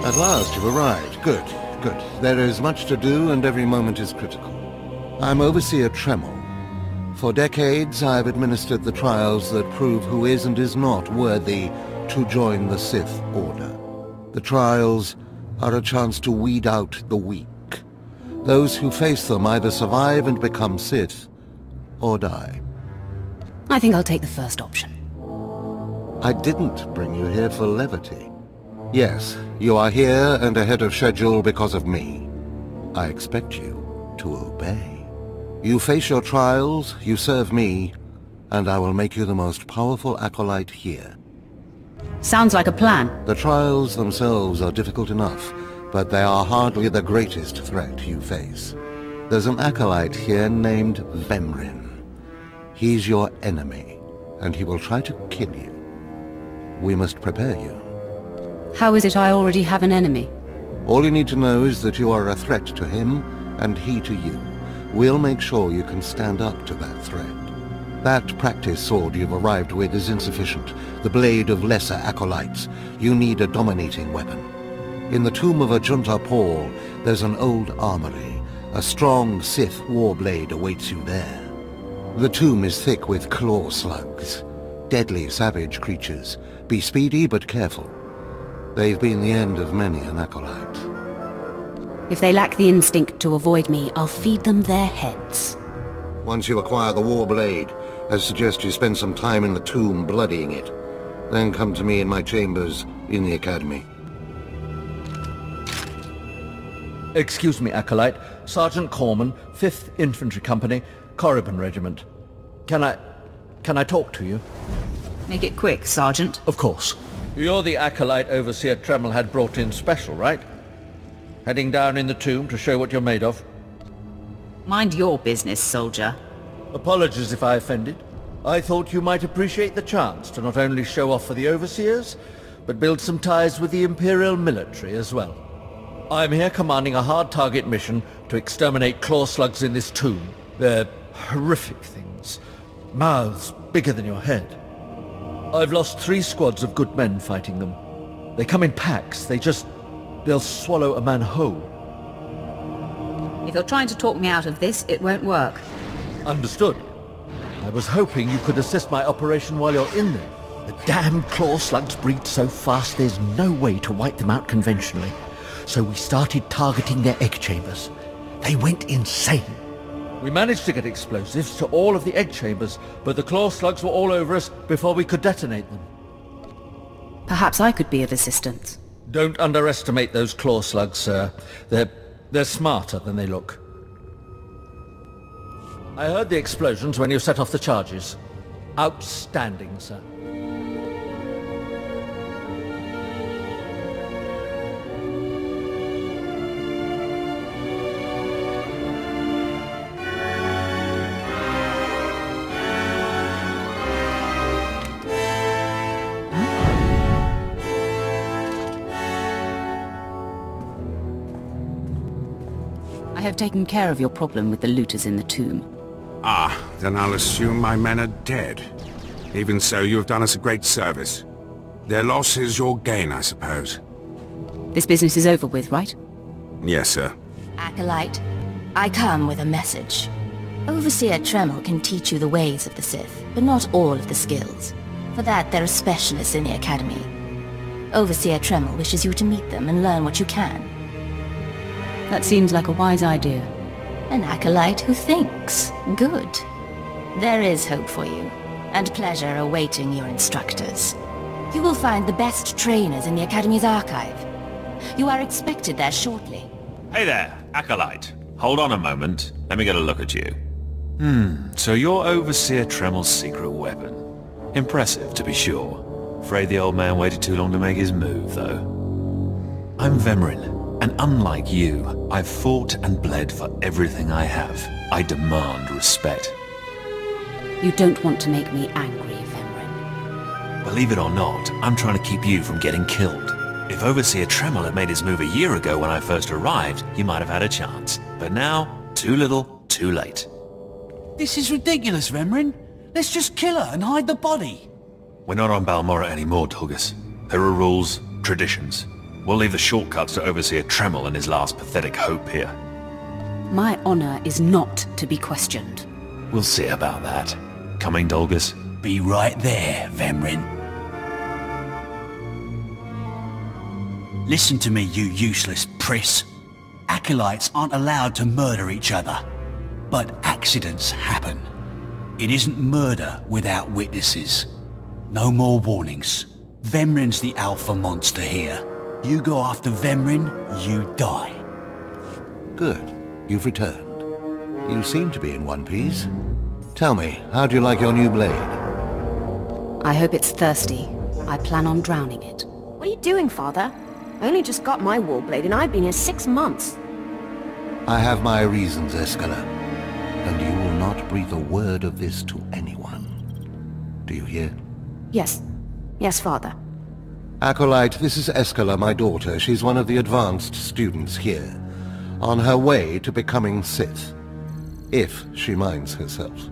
At last you've arrived. Good, good. There is much to do and every moment is critical. I'm Overseer Tremel. For decades I've administered the trials that prove who is and is not worthy to join the Sith Order. The trials are a chance to weed out the weak. Those who face them either survive and become Sith, or die. I think I'll take the first option. I didn't bring you here for levity. Yes, you are here and ahead of schedule because of me. I expect you to obey. You face your trials, you serve me, and I will make you the most powerful acolyte here. Sounds like a plan. The trials themselves are difficult enough, but they are hardly the greatest threat you face. There's an acolyte here named Vemrin. He's your enemy, and he will try to kill you. We must prepare you. How is it I already have an enemy? All you need to know is that you are a threat to him, and he to you. We'll make sure you can stand up to that threat. That practice sword you've arrived with is insufficient. The blade of lesser acolytes. You need a dominating weapon. In the tomb of Ajunta Paul, there's an old armory. A strong Sith warblade awaits you there. The tomb is thick with claw slugs. Deadly savage creatures. Be speedy but careful. They've been the end of many an acolyte. If they lack the instinct to avoid me, I'll feed them their heads. Once you acquire the warblade, I suggest you spend some time in the tomb bloodying it. Then come to me in my chambers in the academy. Excuse me, acolyte. Sergeant Corman, 5th Infantry Company, Korriban Regiment. Can I talk to you? Make it quick, Sergeant. Of course. You're the acolyte Overseer Tremel had brought in special, right? Heading down in the tomb to show what you're made of? Mind your business, soldier. Apologies if I offended. I thought you might appreciate the chance to not only show off for the Overseers, but build some ties with the Imperial military as well. I'm here commanding a hard target mission to exterminate claw slugs in this tomb. They're horrific things. Mouths bigger than your head. I've lost 3 squads of good men fighting them. They come in packs. They'll swallow a man whole. If you're trying to talk me out of this, it won't work. Understood. I was hoping you could assist my operation while you're in there. The damn claw slugs breed so fast there's no way to wipe them out conventionally. So we started targeting their egg chambers. They went insane. We managed to get explosives to all of the egg chambers, but the claw slugs were all over us before we could detonate them. Perhaps I could be of assistance. Don't underestimate those claw slugs, sir. They're smarter than they look. I heard the explosions when you set off the charges. Outstanding, sir. I have taken care of your problem with the looters in the tomb. Ah, then I'll assume my men are dead. Even so, you have done us a great service. Their loss is your gain, I suppose. This business is over with, right? Yes, sir. Acolyte, I come with a message. Overseer Tremel can teach you the ways of the Sith, but not all of the skills. For that, there are specialists in the Academy. Overseer Tremel wishes you to meet them and learn what you can. That seems like a wise idea. An acolyte who thinks. Good. There is hope for you, and pleasure awaiting your instructors. You will find the best trainers in the Academy's archive. You are expected there shortly. Hey there, acolyte. Hold on a moment. Let me get a look at you. So you're Overseer Tremel's secret weapon. Impressive, to be sure. Afraid the old man waited too long to make his move, though. I'm Vemrin. And unlike you, I've fought and bled for everything I have. I demand respect. You don't want to make me angry, Vemrin. Believe it or not, I'm trying to keep you from getting killed. If Overseer Tremel had made his move a year ago when I first arrived, you might have had a chance. But now, too little, too late. This is ridiculous, Vemrin. Let's just kill her and hide the body. We're not on Balmorra anymore, Tulgus. There are rules, traditions. We'll leave the shortcuts to Overseer Tremel and his last pathetic hope here. My honor is not to be questioned. We'll see about that. Coming, Dolgus? Be right there, Vemrin. Listen to me, you useless priss. Acolytes aren't allowed to murder each other. But accidents happen. It isn't murder without witnesses. No more warnings. Vemrin's the alpha monster here. You go after Vemrin, you die. Good. You've returned. You seem to be in one piece. Tell me, how do you like your new blade? I hope it's thirsty. I plan on drowning it. What are you doing, Father? I only just got my war blade and I've been here 6 months. I have my reasons, Escala. And you will not breathe a word of this to anyone. Do you hear? Yes. Yes, Father. Acolyte, this is Escala, my daughter. She's one of the advanced students here. On her way to becoming Sith. If she minds herself.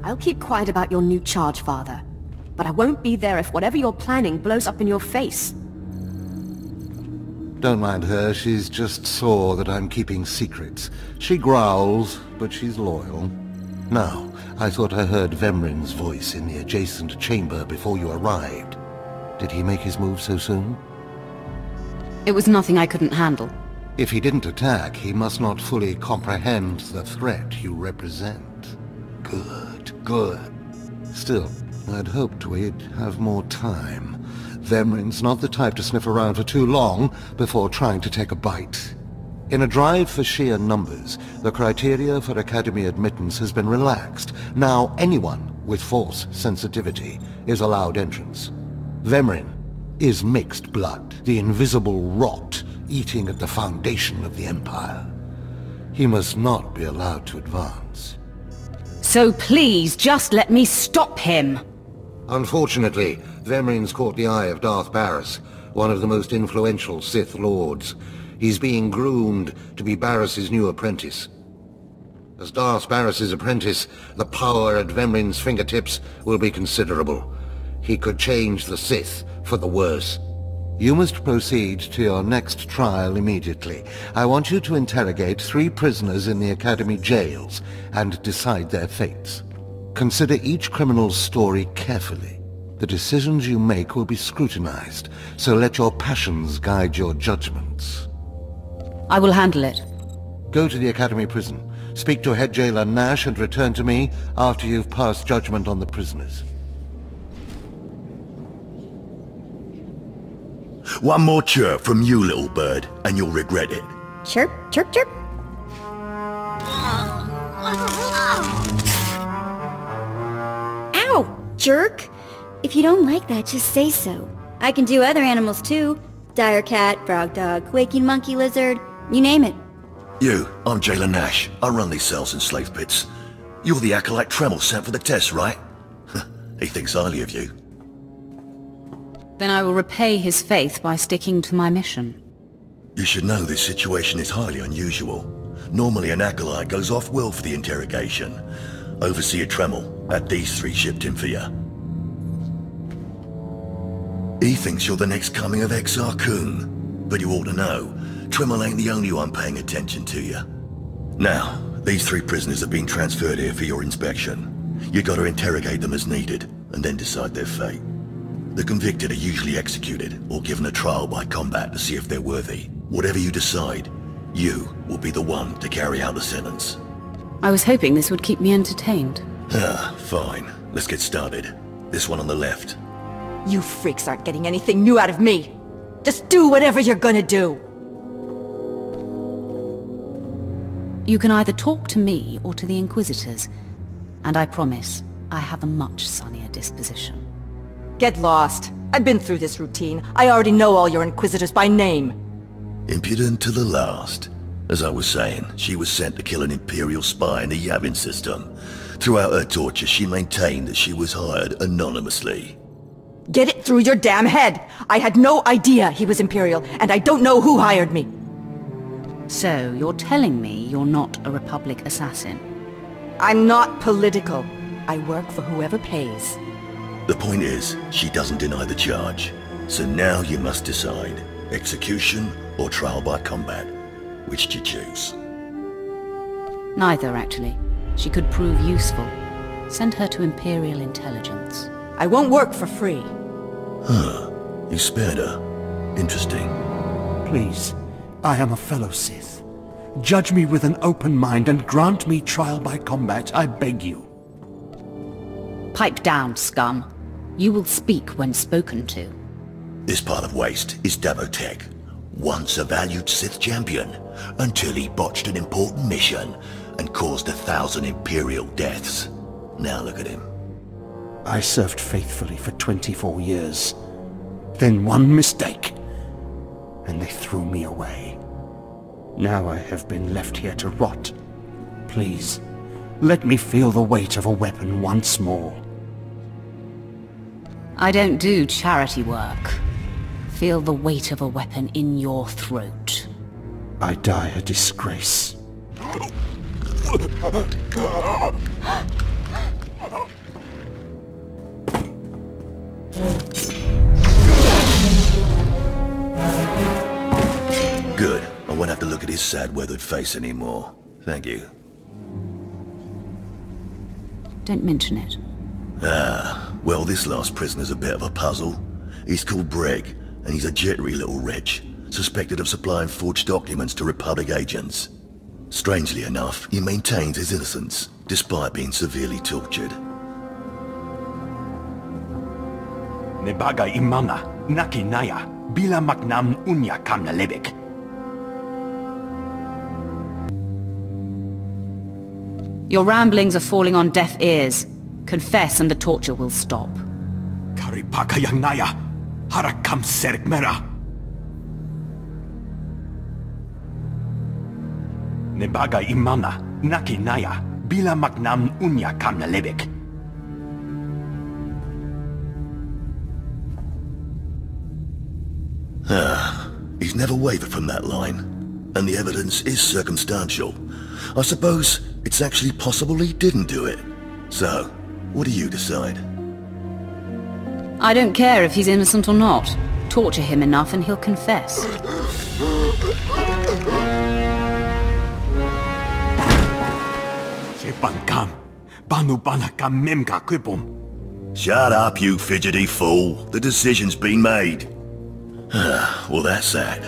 I'll keep quiet about your new charge, Father. But I won't be there if whatever you're planning blows up in your face. Don't mind her, she's just sore that I'm keeping secrets. She growls, but she's loyal. Now, I thought I heard Vemrin's voice in the adjacent chamber before you arrived. Did he make his move so soon? It was nothing I couldn't handle. If he didn't attack, he must not fully comprehend the threat you represent. Good, good. Still, I'd hoped we'd have more time. Vemrin's not the type to sniff around for too long before trying to take a bite. In a drive for sheer numbers, the criteria for Academy admittance has been relaxed. Now anyone with Force sensitivity is allowed entrance. Vemrin is mixed blood, the invisible rot eating at the foundation of the Empire. He must not be allowed to advance. So please, just let me stop him! Unfortunately, Vemrin's caught the eye of Darth Barris, one of the most influential Sith Lords. He's being groomed to be Barris's new apprentice. As Darth Barris's apprentice, the power at Vemrin's fingertips will be considerable. He could change the Sith for the worse. You must proceed to your next trial immediately. I want you to interrogate 3 prisoners in the Academy jails and decide their fates. Consider each criminal's story carefully. The decisions you make will be scrutinized, so let your passions guide your judgments. I will handle it. Go to the Academy prison, speak to head jailer Nash, and return to me after you've passed judgment on the prisoners. One more chirp from you, little bird, and you'll regret it. Chirp, chirp, chirp. Ow, jerk! If you don't like that, just say so. I can do other animals too. Dire cat, frog dog, quaking monkey lizard, you name it. You, I'm Jailer Nash. I run these cells and slave pits. You're the acolyte Tremel sent for the test, right? He thinks highly of you. Then I will repay his faith by sticking to my mission. You should know this situation is highly unusual. Normally an acolyte goes off-world for the interrogation. Overseer Tremel, at these 3 shipped him for you. He thinks you're the next coming of Exar Kun, but you ought to know, Tremel ain't the only one paying attention to you. Now, these 3 prisoners have been transferred here for your inspection. You got to interrogate them as needed, and then decide their fate. The convicted are usually executed, or given a trial by combat to see if they're worthy. Whatever you decide, you will be the one to carry out the sentence. I was hoping this would keep me entertained. Fine. Let's get started. This one on the left. You freaks aren't getting anything new out of me! Just do whatever you're gonna do! You can either talk to me or to the Inquisitors, and I promise I have a much sunnier disposition. Get lost. I've been through this routine. I already know all your Inquisitors by name. Impudent to the last. As I was saying, she was sent to kill an Imperial spy in the Yavin system. Throughout her torture, she maintained that she was hired anonymously. Get it through your damn head! I had no idea he was Imperial, and I don't know who hired me. So, you're telling me you're not a Republic assassin? I'm not political. I work for whoever pays. The point is, she doesn't deny the charge. So now you must decide. Execution or trial by combat? Which do you choose? Neither, actually. She could prove useful. Send her to Imperial Intelligence. I won't work for free. Huh. You spared her. Interesting. Please, I am a fellow Sith. Judge me with an open mind and grant me trial by combat, I beg you. Pipe down, scum. You will speak when spoken to. This pile of waste is Davotech, once a valued Sith champion, until he botched an important mission and caused 1,000 Imperial deaths. Now look at him. I served faithfully for 24 years. Then one mistake, and they threw me away. Now I have been left here to rot. Please, let me feel the weight of a weapon once more. I don't do charity work. Feel the weight of a weapon in your throat. I die a disgrace. Good. I won't have to look at his sad, weathered face anymore. Thank you. Don't mention it. Well, this last prisoner's a bit of a puzzle. He's called Breg, and he's a jittery little wretch, suspected of supplying forged documents to Republic agents. Strangely enough, he maintains his innocence, despite being severely tortured. Nebaga imana, naki naya, bila maknam unya kamna lebek. Your ramblings are falling on deaf ears. Confess and the torture will stop. Karipaka yang naya, harakam serik mera. Nebaga imana, naki naya, bila maknam unya kamna lebek. He's never wavered from that line, and the evidence is circumstantial. I suppose it's actually possible he didn't do it. So, what do you decide? I don't care if he's innocent or not. Torture him enough and he'll confess. Shut up, you fidgety fool. The decision's been made. Well, that's that.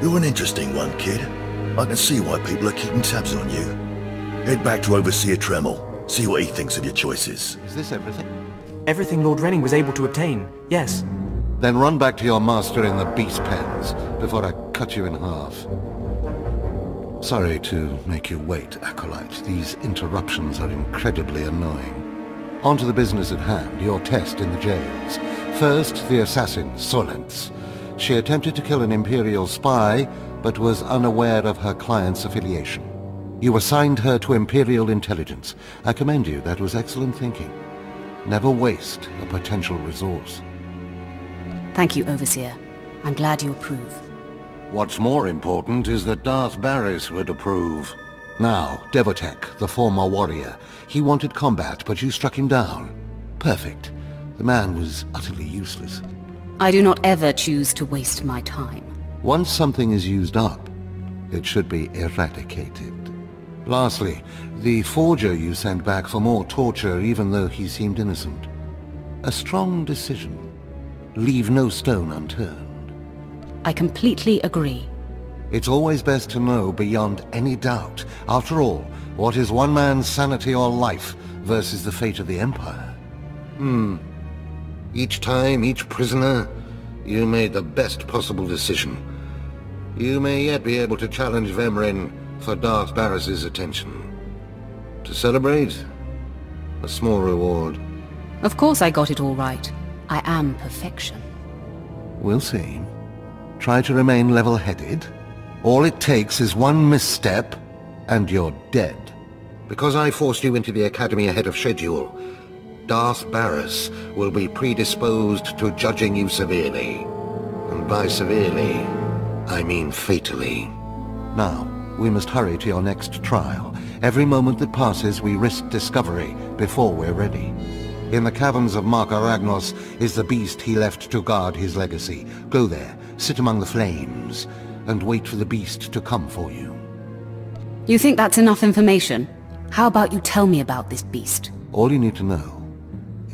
You're an interesting one, kid. I can see why people are keeping tabs on you. Head back to Overseer Tremel. See what he thinks of your choices. Is this everything? Everything Lord Renning was able to obtain, yes. Then run back to your master in the beast pens before I cut you in half. Sorry to make you wait, Acolyte. These interruptions are incredibly annoying. On to the business at hand, your test in the jails. First, the assassin, Solence. She attempted to kill an Imperial spy, but was unaware of her client's affiliation. You assigned her to Imperial Intelligence. I commend you, that was excellent thinking. Never waste a potential resource. Thank you, Overseer. I'm glad you approve. What's more important is that Darth Barris would approve. Now, Devotech, the former warrior. He wanted combat, but you struck him down. Perfect. The man was utterly useless. I do not ever choose to waste my time. Once something is used up, it should be eradicated. Lastly, the forger you sent back for more torture even though he seemed innocent. A strong decision. Leave no stone unturned. I completely agree. It's always best to know beyond any doubt. After all, what is one man's sanity or life versus the fate of the Empire? Each time, each prisoner, you made the best possible decision. You may yet be able to challenge Vemrin for Darth Barris's attention. To celebrate, a small reward. Of course I got it all right. I am perfection. We'll see. Try to remain level-headed. All it takes is one misstep, and you're dead. Because I forced you into the Academy ahead of schedule, Darth Barris will be predisposed to judging you severely. And by severely, I mean fatally. Now, we must hurry to your next trial. Every moment that passes, we risk discovery before we're ready. In the caverns of Marka Ragnos is the beast he left to guard his legacy. Go there, Sit among the flames, and wait for the beast to come for you. You think that's enough information? How about you tell me about this beast? All you need to know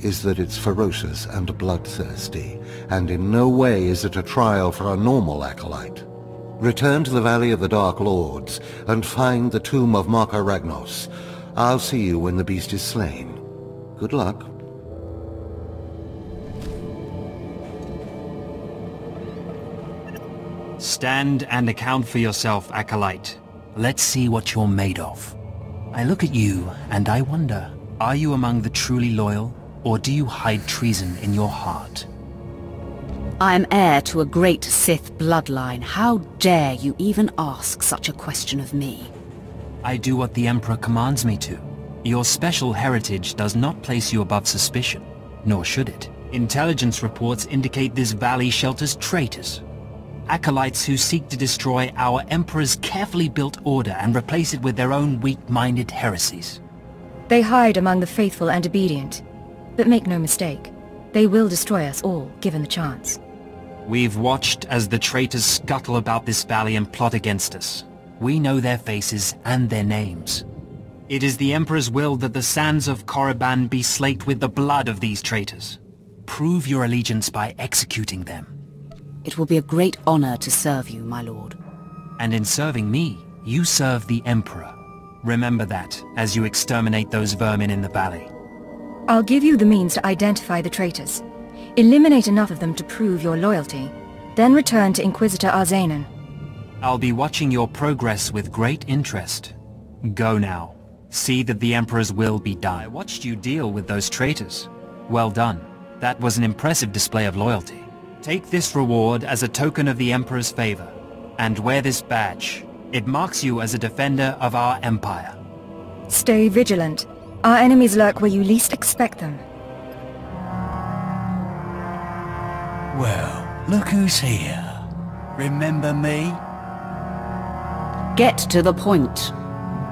is that it's ferocious and bloodthirsty, and in no way is it a trial for a normal acolyte. Return to the Valley of the Dark Lords, and find the tomb of Marka Ragnos. I'll see you when the beast is slain. Good luck. Stand and account for yourself, acolyte. Let's see what you're made of. I look at you, and I wonder, are you among the truly loyal, or do you hide treason in your heart? I am heir to a great Sith bloodline. How dare you even ask such a question of me? I do what the Emperor commands me to. Your special heritage does not place you above suspicion, nor should it. Intelligence reports indicate this valley shelters traitors. Acolytes who seek to destroy our Emperor's carefully built order and replace it with their own weak-minded heresies. They hide among the faithful and obedient. But make no mistake, they will destroy us all, given the chance. We've watched as the traitors scuttle about this valley and plot against us. We know their faces and their names. It is the Emperor's will that the sands of Korriban be slaked with the blood of these traitors. Prove your allegiance by executing them. It will be a great honor to serve you, my lord. And in serving me, you serve the Emperor. Remember that, as you exterminate those vermin in the valley. I'll give you the means to identify the traitors. Eliminate enough of them to prove your loyalty. Then return to Inquisitor Arzanan. I'll be watching your progress with great interest. Go now. See that the Emperor's will be done. I watched you deal with those traitors. Well done. That was an impressive display of loyalty. Take this reward as a token of the Emperor's favor, and wear this badge. It marks you as a defender of our Empire. Stay vigilant. Our enemies lurk where you least expect them. Well, look who's here. Remember me? Get to the point.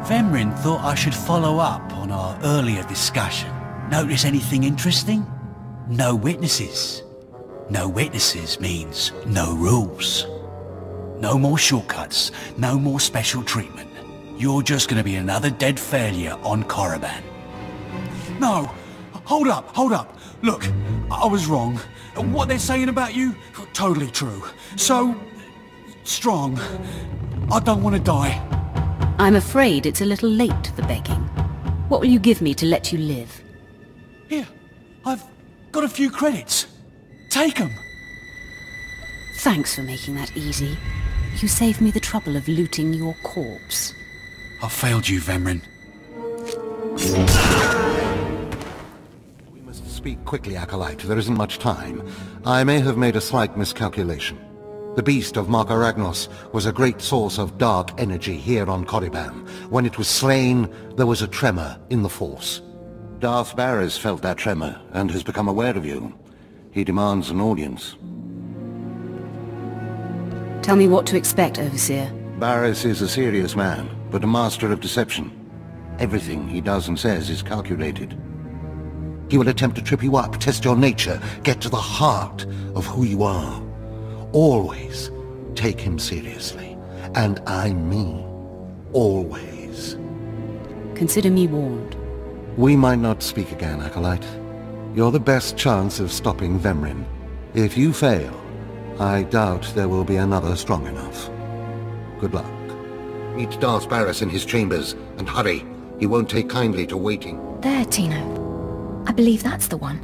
Vemrin thought I should follow up on our earlier discussion. Notice anything interesting? No witnesses. No witnesses means no rules. No more shortcuts, no more special treatment. You're just gonna be another dead failure on Korriban. No! Hold up! Look, I was wrong. What they're saying about you, totally true. So, strong. I don't want to die. I'm afraid it's a little late for begging. What will you give me to let you live? Here, I've got a few credits. Take them. Thanks for making that easy. You saved me the trouble of looting your corpse. I failed you, Vemrin. We must speak quickly, Acolyte. There isn't much time. I may have made a slight miscalculation. The beast of Marka Ragnos was a great source of dark energy here on Korriban. When it was slain, there was a tremor in the Force. Darth Barris felt that tremor and has become aware of you. He demands an audience. Tell me what to expect, Overseer. Barris is a serious man, but a master of deception. Everything he does and says is calculated. He will attempt to trip you up, test your nature, get to the heart of who you are. Always take him seriously. And I mean always. Consider me warned. We might not speak again, Acolyte. You're the best chance of stopping Vemrin. If you fail, I doubt there will be another strong enough. Good luck. Meet Darth Barris in his chambers, and hurry. He won't take kindly to waiting. There, Tino. I believe that's the one.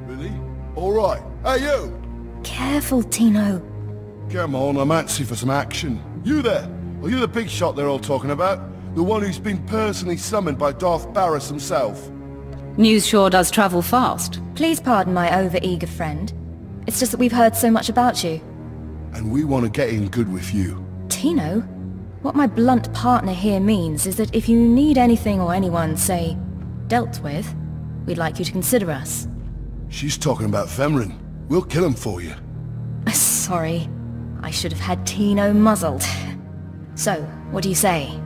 Really? All right. Hey, you! Careful, Tino. Come on, I'm antsy for some action. You there? Are you the big shot they're all talking about? The one who's been personally summoned by Darth Barris himself? News sure does travel fast. Please pardon my over-eager friend. It's just that we've heard so much about you. And we want to get in good with you. Tino? What my blunt partner here means is that if you need anything or anyone, say, dealt with, we'd like you to consider us. She's talking about Vemrin. We'll kill him for you. Sorry. I should have had Tino muzzled. So, what do you say?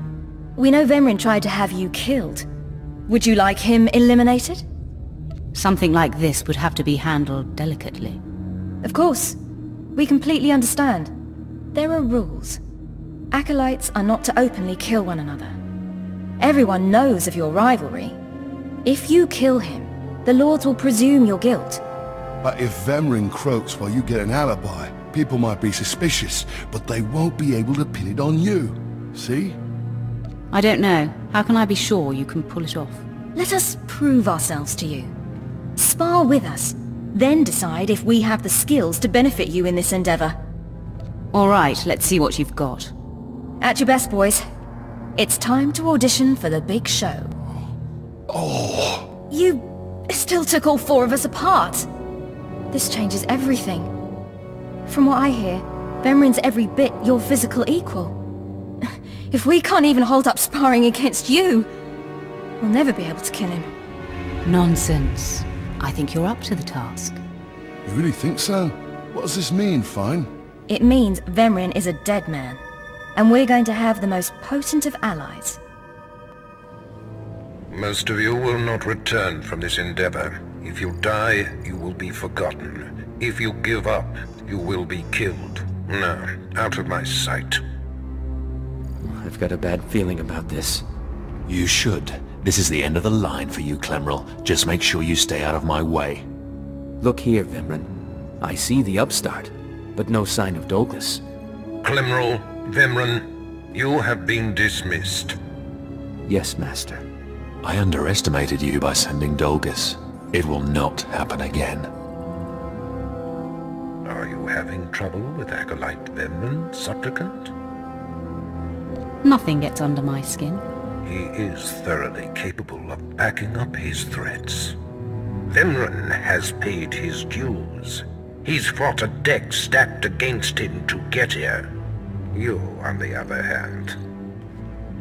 We know Vemrin tried to have you killed. Would you like him eliminated? Something like this would have to be handled delicately. Of course. We completely understand. There are rules. Acolytes are not to openly kill one another. Everyone knows of your rivalry. If you kill him, the Lords will presume your guilt. But if Vemrin croaks while you get an alibi, people might be suspicious, but they won't be able to pin it on you. See? I don't know. How can I be sure you can pull it off? Let us prove ourselves to you. Spar with us, then decide if we have the skills to benefit you in this endeavor. All right, let's see what you've got. At your best, boys. It's time to audition for the big show. Oh! You still took all 4 of us apart. This changes everything. From what I hear, Vemrin's every bit your physical equal. If we can't even hold up sparring against you, we'll never be able to kill him. Nonsense. I think you're up to the task. You really think so? What does this mean, Fine? It means Vemrin is a dead man, and we're going to have the most potent of allies. Most of you will not return from this endeavor. If you die, you will be forgotten. If you give up, you will be killed. No, out of my sight. I've got a bad feeling about this. You should. This is the end of the line for you, Clemrel. Just make sure you stay out of my way. Look here, Vemrin. I see the upstart, but no sign of Douglas. Clemrel, Vemrin, you have been dismissed. Yes, Master. I underestimated you by sending Dolgus. It will not happen again. Are you having trouble with Acolyte Vemrin, Supplicant? Nothing gets under my skin. He is thoroughly capable of backing up his threats. Vemrin has paid his dues. He's fought a deck stacked against him to get here. You, on the other hand,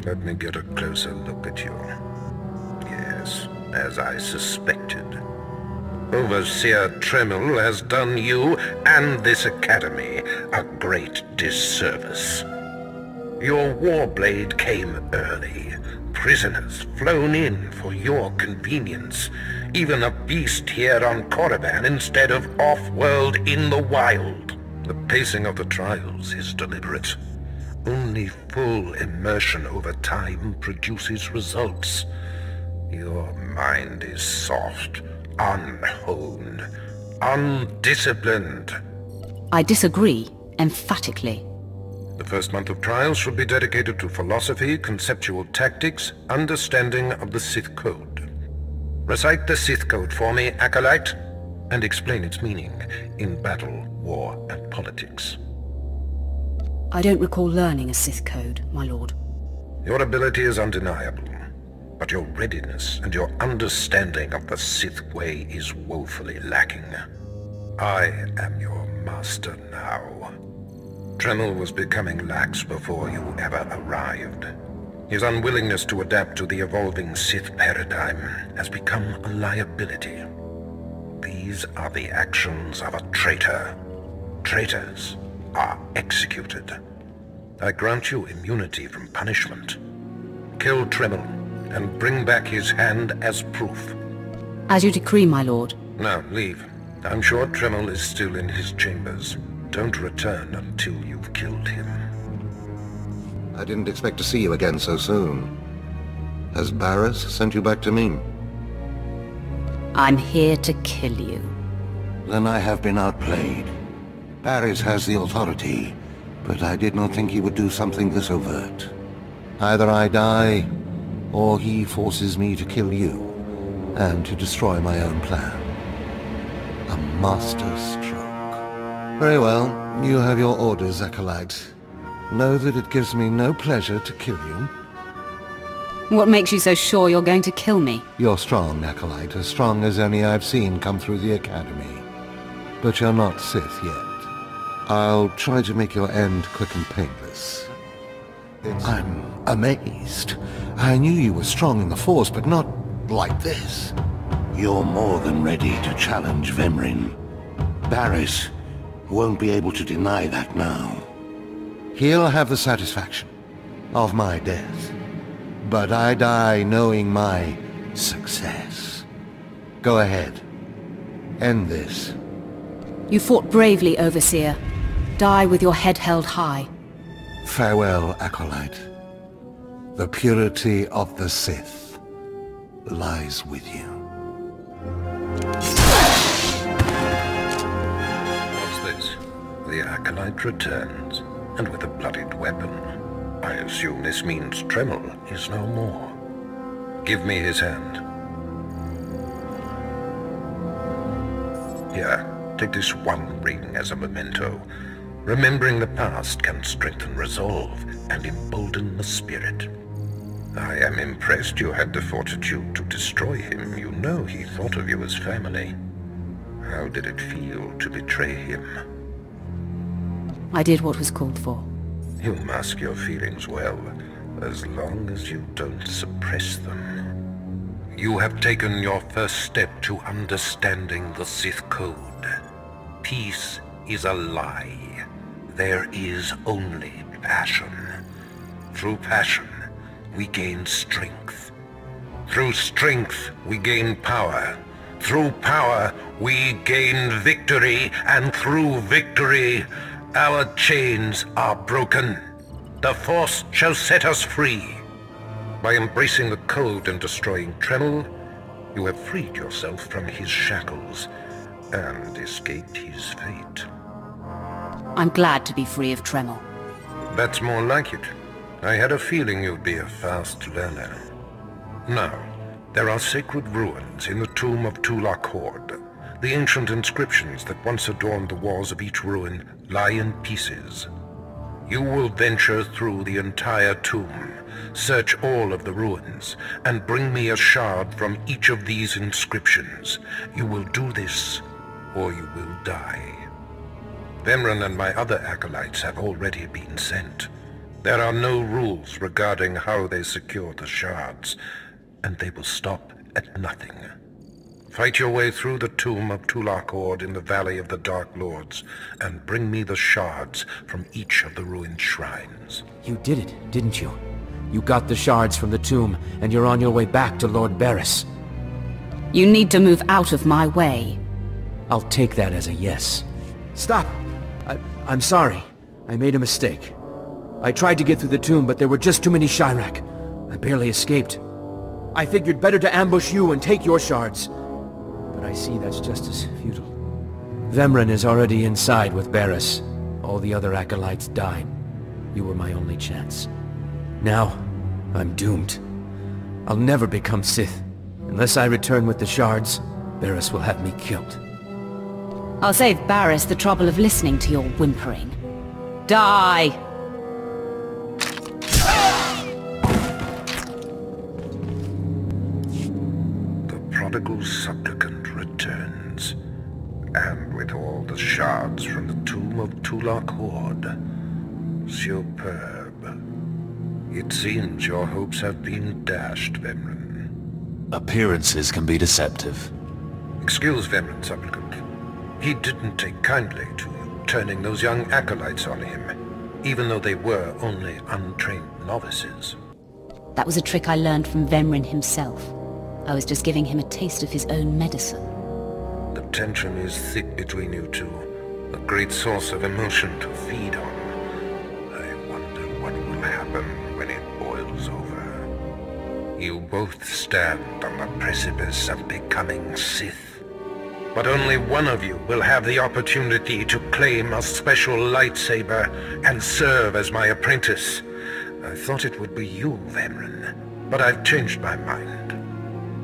let me get a closer look at you. Yes, as I suspected. Overseer Tremel has done you and this academy a great disservice. Your warblade came early. Prisoners flown in for your convenience. Even a beast here on Korriban instead of off-world in the wild. The pacing of the trials is deliberate. Only full immersion over time produces results. Your mind is soft, unhoned, undisciplined. I disagree, emphatically. The first month of trials should be dedicated to philosophy, conceptual tactics, understanding of the Sith Code. Recite the Sith Code for me, Acolyte, and explain its meaning in battle, war, and politics. I don't recall learning a Sith Code, my lord. Your ability is undeniable, but your readiness and your understanding of the Sith way is woefully lacking. I am your master now. Tremel was becoming lax before you ever arrived. His unwillingness to adapt to the evolving Sith paradigm has become a liability. These are the actions of a traitor. Traitors are executed. I grant you immunity from punishment. Kill Tremel and bring back his hand as proof. As you decree, my lord. Now, leave. I'm sure Tremel is still in his chambers. Don't return until you've killed him. I didn't expect to see you again so soon. Has Barris sent you back to me? I'm here to kill you. Then I have been outplayed. Barris has the authority, but I did not think he would do something this overt. Either I die, or he forces me to kill you, and to destroy my own plan. A master stroke. Very well, you have your orders, Acolyte. Know that it gives me no pleasure to kill you. What makes you so sure you're going to kill me? You're strong, Acolyte, as strong as any I've seen come through the Academy. But you're not Sith yet. I'll try to make your end quick and painless. I'm amazed. I knew you were strong in the Force, but not like this. You're more than ready to challenge Vemrin. Barris won't be able to deny that now. He'll have the satisfaction of my death. But I die knowing my success. Go ahead. End this. You fought bravely, Overseer. Die with your head held high. Farewell, acolyte. The purity of the Sith lies with you. What's this? The acolyte returns, and with a bloodied weapon. I assume this means Tremel is no more. Give me his hand. Here, take this one ring as a memento. Remembering the past can strengthen resolve and embolden the spirit. I am impressed you had the fortitude to destroy him. You know he thought of you as family. How did it feel to betray him? I did what was called for. You mask your feelings well, as long as you don't suppress them. You have taken your first step to understanding the Sith Code. Peace is a lie. There is only passion. Through passion, we gain strength. Through strength, we gain power. Through power, we gain victory. And through victory, our chains are broken. The Force shall set us free. By embracing the Code and destroying Tremel, you have freed yourself from his shackles and escaped his fate. I'm glad to be free of Tremel. That's more like it. I had a feeling you'd be a fast learner. Now, there are sacred ruins in the tomb of Tulak Horde. The ancient inscriptions that once adorned the walls of each ruin lie in pieces. You will venture through the entire tomb, search all of the ruins, and bring me a shard from each of these inscriptions. You will do this, or you will die. Vemren and my other acolytes have already been sent. There are no rules regarding how they secure the shards, and they will stop at nothing. Fight your way through the tomb of Tulak Horde in the Valley of the Dark Lords, and bring me the shards from each of the ruined shrines. You did it, didn't you? You got the shards from the tomb, and you're on your way back to Lord Barris. You need to move out of my way. I'll take that as a yes. Stop! I'm sorry. I made a mistake. I tried to get through the tomb, but there were just too many Chirac. I barely escaped. I figured better to ambush you and take your shards. But I see that's just as futile. Vemren is already inside with Barris. All the other acolytes died. You were my only chance. Now, I'm doomed. I'll never become Sith. Unless I return with the shards, Barris will have me killed. I'll save Barris the trouble of listening to your whimpering. Die! The prodigal supplicant returns, and with all the shards from the tomb of Tulak Horde. Superb. It seems your hopes have been dashed, Vemren. Appearances can be deceptive. Excuse Vemren, supplicant. He didn't take kindly to you turning those young acolytes on him, even though they were only untrained novices. That was a trick I learned from Vemren himself. I was just giving him a taste of his own medicine. The tension is thick between you two, a great source of emotion to feed on. I wonder what will happen when it boils over. You both stand on the precipice of becoming Sith. But only one of you will have the opportunity to claim a special lightsaber and serve as my apprentice. I thought it would be you, Vemren, but I've changed my mind.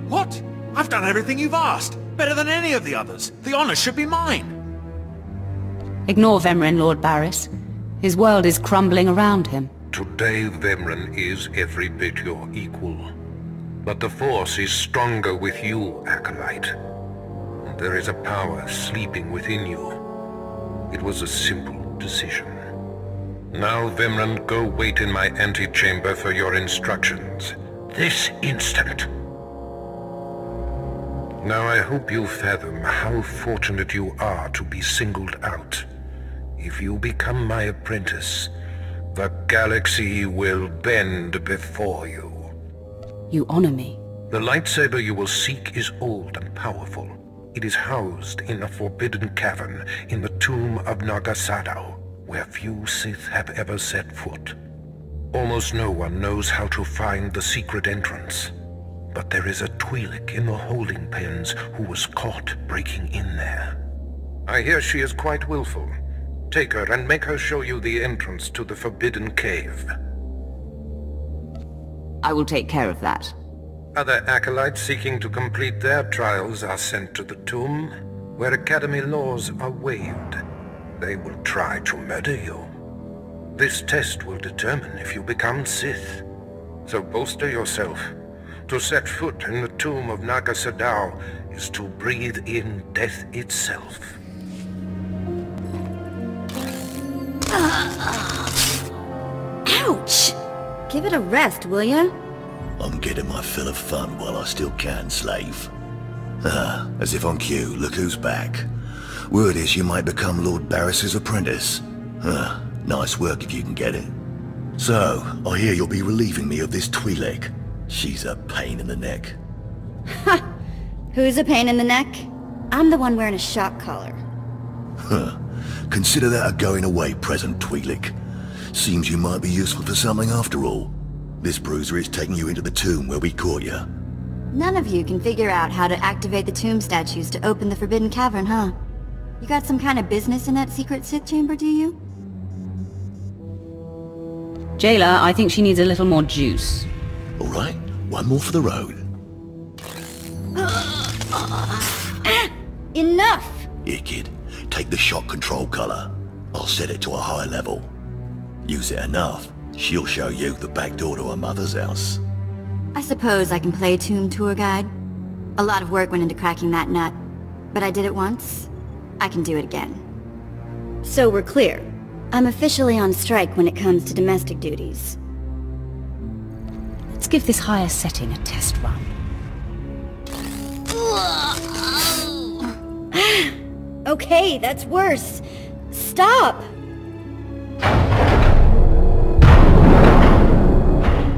What? I've done everything you've asked. Better than any of the others. The honor should be mine. Ignore Vemren, Lord Barris. His world is crumbling around him. Today, Vemren is every bit your equal. But the Force is stronger with you, Acolyte. There is a power sleeping within you. It was a simple decision. Now, Vemren, go wait in my antechamber for your instructions. This instant. Now I hope you fathom how fortunate you are to be singled out. If you become my apprentice, the galaxy will bend before you. You honor me. The lightsaber you will seek is old and powerful. It is housed in a forbidden cavern in the tomb of Nagasado. where few Sith have ever set foot. Almost no one knows how to find the secret entrance. But there is a Twi'lek in the holding pens who was caught breaking in there. I hear she is quite willful. Take her and make her show you the entrance to the Forbidden Cave. I will take care of that. Other acolytes seeking to complete their trials are sent to the tomb, where Academy laws are waived. They will try to murder you. This test will determine if you become Sith. So bolster yourself. To set foot in the tomb of Naga Sadow is to breathe in death itself. Ouch! Give it a rest, will ya? I'm getting my fill of fun while I still can, slave. As if on cue, look who's back. Word is you might become Lord Barris's apprentice. Nice work if you can get it. So, I hear you'll be relieving me of this Twi'lek. She's a pain in the neck. Ha! Who's a pain in the neck? I'm the one wearing a shock collar. Consider that a going-away present, Twi'lek. Seems you might be useful for something after all. This bruiser is taking you into the tomb where we caught you. None of you can figure out how to activate the tomb statues to open the Forbidden Cavern, huh? You got some kind of business in that secret Sith chamber, do you? Jailer, I think she needs a little more juice. All right, one more for the road. Enough! Here, kid. Take the shock control collar. I'll set it to a high level. Use it enough, she'll show you the back door to her mother's house. I suppose I can play tomb tour guide. A lot of work went into cracking that nut, but I did it once. I can do it again. So we're clear. I'm officially on strike when it comes to domestic duties. Let's give this higher setting a test run. Okay, that's worse. Stop!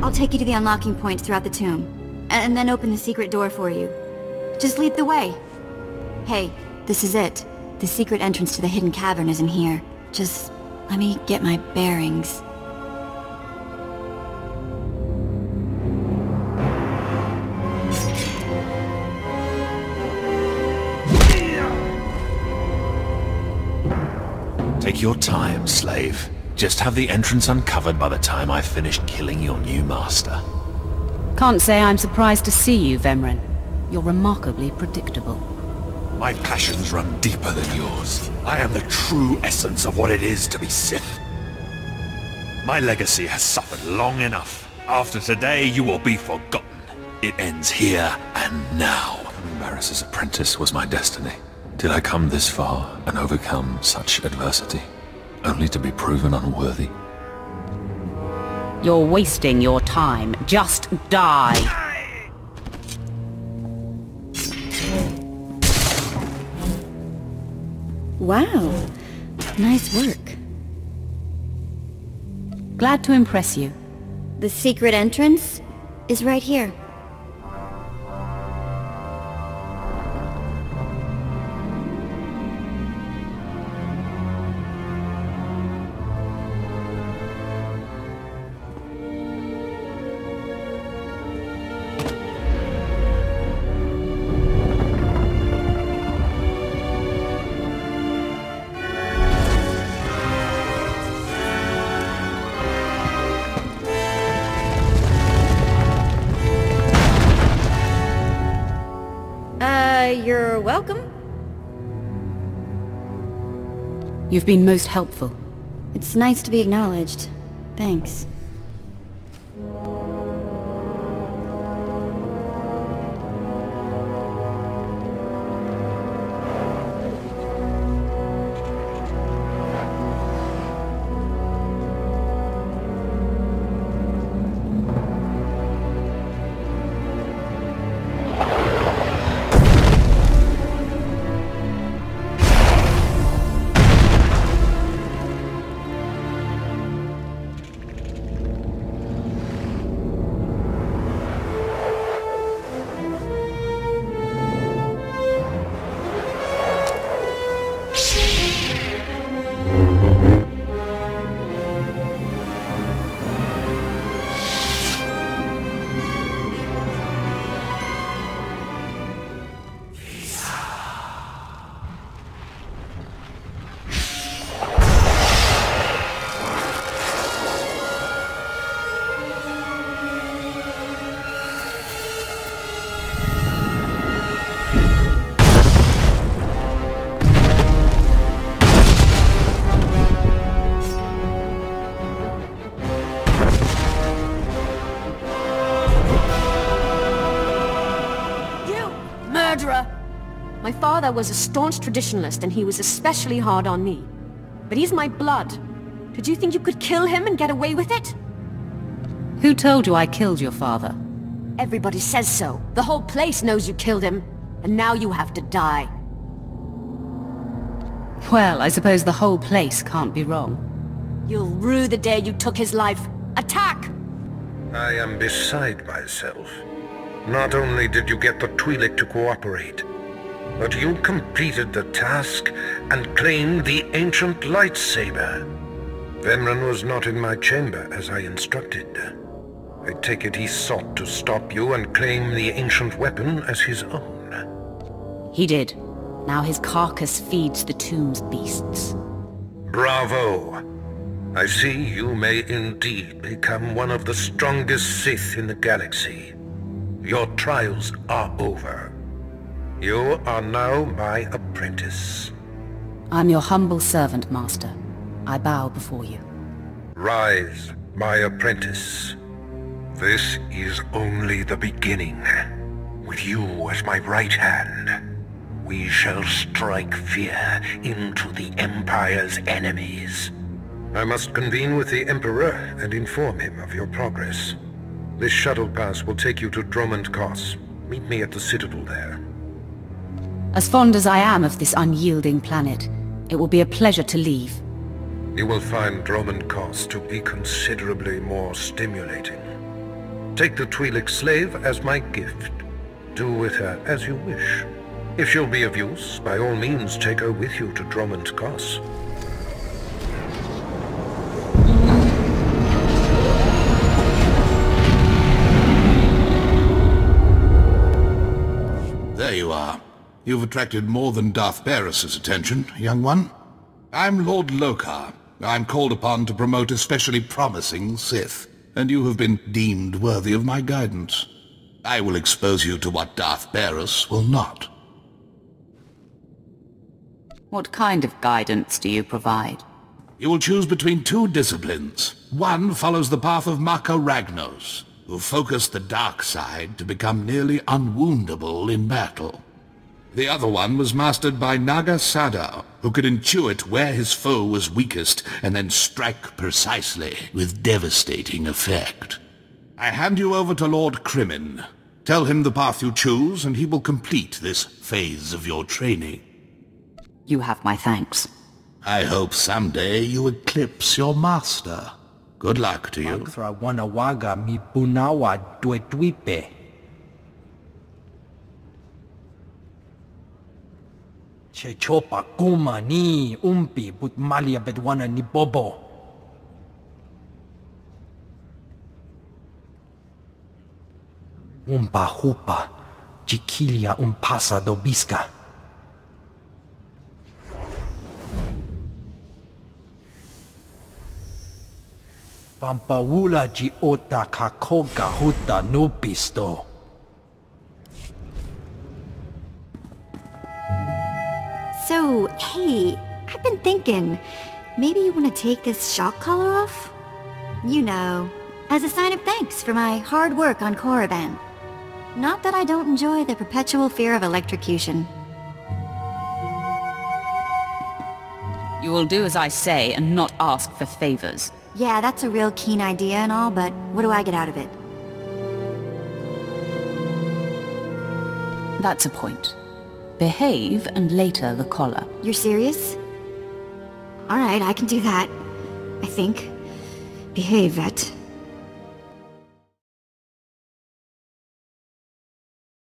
I'll take you to the unlocking points throughout the tomb, and then open the secret door for you. Just lead the way. Hey, this is it. The secret entrance to the hidden cavern is in here. Just let me get my bearings. Take your time, slave. Just have the entrance uncovered by the time I finish killing your new master. Can't say I'm surprised to see you, Vemrin. You're remarkably predictable. My passions run deeper than yours. I am the true essence of what it is to be Sith. My legacy has suffered long enough. After today, you will be forgotten. It ends here and now. Becoming Barris's apprentice was my destiny. Did I come this far and overcome such adversity, only to be proven unworthy? You're wasting your time. Just die! Wow. Nice work. Glad to impress you. The secret entrance is right here. You're welcome. You've been most helpful. It's nice to be acknowledged. Thanks. murderer! My father was a staunch traditionalist and he was especially hard on me. But he's my blood. Did you think you could kill him and get away with it? Who told you I killed your father? Everybody says so. The whole place knows you killed him. And now you have to die. Well, I suppose the whole place can't be wrong. You'll rue the day you took his life. Attack! I am beside myself. Not only did you get the Twi'lek to cooperate, but you completed the task and claimed the ancient lightsaber. Vemren was not in my chamber as I instructed. I take it he sought to stop you and claim the ancient weapon as his own. He did. Now his carcass feeds the tomb's beasts. Bravo! I see you may indeed become one of the strongest Sith in the galaxy. Your trials are over. You are now my apprentice. I'm your humble servant, Master. I bow before you. Rise, my apprentice. This is only the beginning. With you as my right hand, we shall strike fear into the Empire's enemies. I must convene with the Emperor and inform him of your progress. This shuttle pass will take you to Dromund Kos. Meet me at the Citadel there. As fond as I am of this unyielding planet, it will be a pleasure to leave. You will find Dromund Kos to be considerably more stimulating. Take the Twi'lek slave as my gift. Do with her as you wish. If she'll be of use, by all means take her with you to Dromund Kos. There you are. You've attracted more than Darth Barris's attention, young one. I'm Lord Lokar. I'm called upon to promote a specially promising Sith, and you have been deemed worthy of my guidance. I will expose you to what Darth Barris will not. What kind of guidance do you provide? You will choose between two disciplines. One follows the path of Mako Ragnos, who focused the dark side to become nearly unwoundable in battle. The other one was mastered by Naga Sadar, who could intuit where his foe was weakest and then strike precisely with devastating effect. I hand you over to Lord Krimin. Tell him the path you choose and he will complete this phase of your training. You have my thanks. I hope someday you eclipse your master. Good luck to you. Chechopa kuma ni umpi but malia bedwana ni bobo. Umpa hupa, chiquilia umpasa dobiska. Pampaula ji ota kakoga huta nupisto. So, hey, I've been thinking, maybe you want to take this shock collar off? You know, as a sign of thanks for my hard work on Korriban. Not that I don't enjoy the perpetual fear of electrocution. You will do as I say and not ask for favors. Yeah, that's a real keen idea and all, but what do I get out of it? That's a point. Behave and later the collar. You're serious? Alright, I can do that. I think. Behave, Vet.